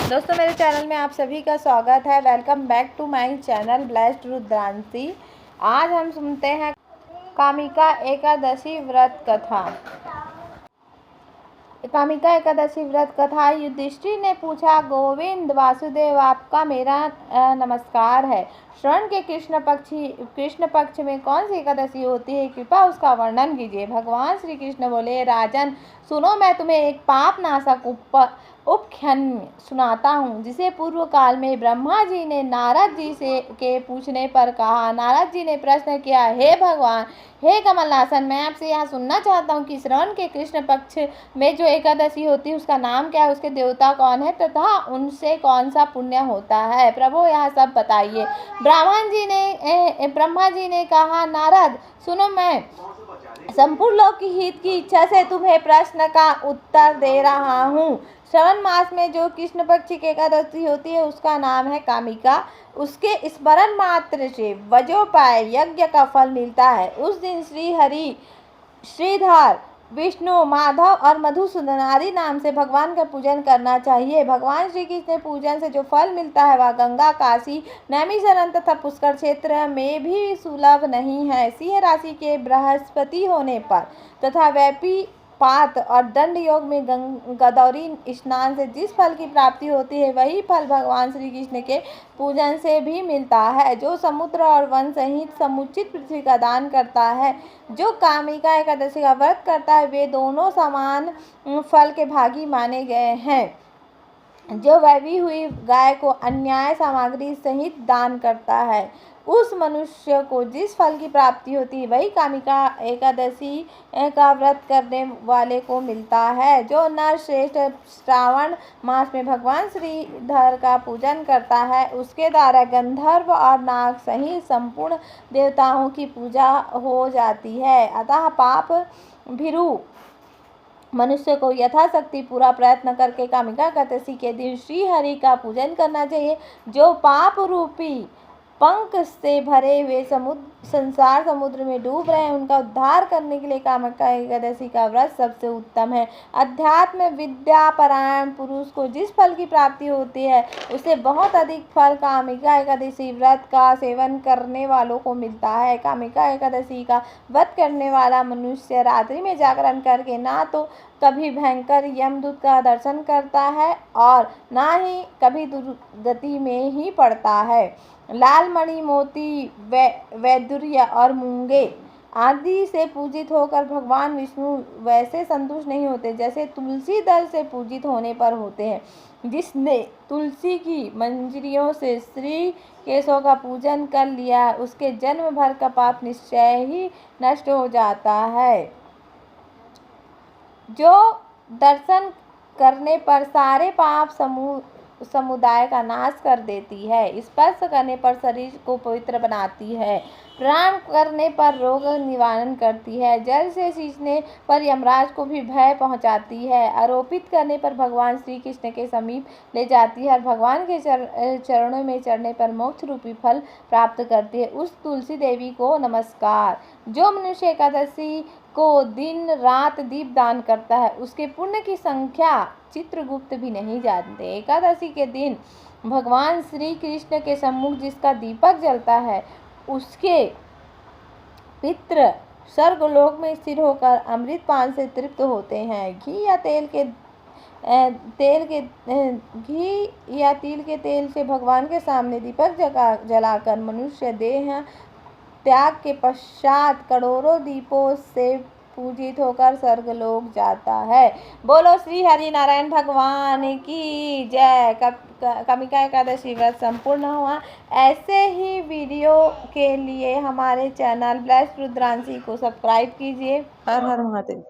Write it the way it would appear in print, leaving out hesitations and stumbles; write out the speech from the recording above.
दोस्तों मेरे चैनल में आप सभी का स्वागत है। Welcome back to my channel blessed Rudranshi. आज हम सुनते हैं कामिका एकादशी व्रत कथा। कामिका एकादशी व्रत कथा। युधिष्ठिर ने पूछा, गोविंद वासुदेव, आपका मेरा नमस्कार है। श्रवण के कृष्ण पक्ष में कौन सी एकादशी होती है, कृपया उसका वर्णन कीजिए। भगवान श्री कृष्ण बोले, राजन सुनो, मैं तुम्हें एक पाप नाशक उपख्यान सुनाता हूँ, जिसे पूर्व काल में ब्रह्मा जी ने नारद जी से के पूछने पर कहा। नारद जी ने प्रश्न किया, हे भगवान, हे कमलनासन, मैं आपसे यह सुनना चाहता हूँ कि श्रवण के कृष्ण पक्ष में जो एकादशी होती है उसका नाम क्या है, उसके देवता कौन है तथा उनसे कौन सा पुण्य होता है। प्रभु यह सब बताइए। ब्रह्मा जी ने कहा, नारद सुनो, मैं संपूर्ण लोक की हित की इच्छा से तुम्हें प्रश्न का उत्तर दे रहा हूँ। श्रवण मास में जो कृष्ण पक्ष की एकादशी होती है उसका नाम है कामिका। उसके स्मरण मात्र से वजोपाय यज्ञ का फल मिलता है। उस दिन श्री हरि, श्रीधर, विष्णु, माधव और मधुसूदन आदि नाम से भगवान का पूजन करना चाहिए। भगवान श्री कृष्ण पूजन से जो फल मिलता है वह गंगा, काशी, नैमिषारण्य तथा पुष्कर क्षेत्र में भी सुलभ नहीं है। सिंह राशि के बृहस्पति होने पर तथा वैपी पात और दंड योग में गदौरी स्नान से जिस फल की प्राप्ति होती है वही फल भगवान श्री कृष्ण के पूजन से भी मिलता है, जो समुद्र और वन सहित समुचित पृथ्वी का दान करता है। जो कामिका एकादशी का व्रत करता है वे दोनों समान फल के भागी माने गए हैं। जो वैवी हुई गाय को अन्याय सामग्री सहित दान करता है उस मनुष्य को जिस फल की प्राप्ति होती है वही कामिका एकादशी का व्रत करने वाले को मिलता है। जो नर श्रेष्ठ श्रावण मास में भगवान श्रीधर का पूजन करता है उसके द्वारा गंधर्व और नाग सहित संपूर्ण देवताओं की पूजा हो जाती है। अतः पाप भीरु मनुष्य को यथाशक्ति पूरा प्रयत्न करके कामिका एकादशी के दिन श्री हरि का पूजन करना चाहिए। जो पाप रूपी पंख से भरे हुए संसार समुद्र में डूब रहे हैं उनका उद्धार करने के लिए कामिका एकादशी का व्रत सबसे उत्तम है। अध्यात्म विद्या परायण पुरुष को जिस फल की प्राप्ति होती है उसे बहुत अधिक फल कामिका एकादशी व्रत का सेवन करने वालों को मिलता है। कामिका एकादशी का व्रत करने वाला मनुष्य रात्रि में जागरण करके ना तो कभी भयंकर यमदूत का दर्शन करता है और ना ही कभी दुर्गति में ही पड़ता है। लाल मणि, मोती, वैदुर्य और मूंगे आदि से पूजित होकर भगवान विष्णु वैसे संतुष्ट नहीं होते जैसे तुलसी दल से पूजित होने पर होते हैं। जिसने तुलसी की मंजरियों से श्री केशव का पूजन कर लिया उसके जन्म भर का पाप निश्चय ही नष्ट हो जाता है। जो दर्शन करने पर सारे पाप समुदाय का नाश कर देती है, स्पर्श करने पर शरीर को पवित्र बनाती है, प्रणाम करने पर रोग निवारण करती है, जल से सींचने पर यमराज को भी भय पहुंचाती है, आरोपित करने पर भगवान श्री कृष्ण के समीप ले जाती है और भगवान के चरणों में चढ़ने पर मोक्ष रूपी फल प्राप्त करती है। उस तुलसी देवी को नमस्कार। जो मनुष्य एकादशी को दिन रात दीप दान करता है उसके पुण्य की संख्या चित्रगुप्त भी नहीं जानते। एकादशी के दिन भगवान श्री कृष्ण के सम्मुख जिसका दीपक जलता है उसके पितृ स्वर्गलोक में स्थिर होकर अमृत पान से तृप्त होते हैं। घी या तिल के तेल से भगवान के सामने दीपक जलाकर मनुष्य देह त्याग के पश्चात करोड़ों दीपों से पूजित होकर स्वर्गलोक जाता है। बोलो श्री हरि नारायण भगवान की जय। कामिका एकादशी व्रत संपूर्ण हुआ। ऐसे ही वीडियो के लिए हमारे चैनल ब्लेस्ड रुद्रांशी को सब्सक्राइब कीजिए। हर हर महादेव।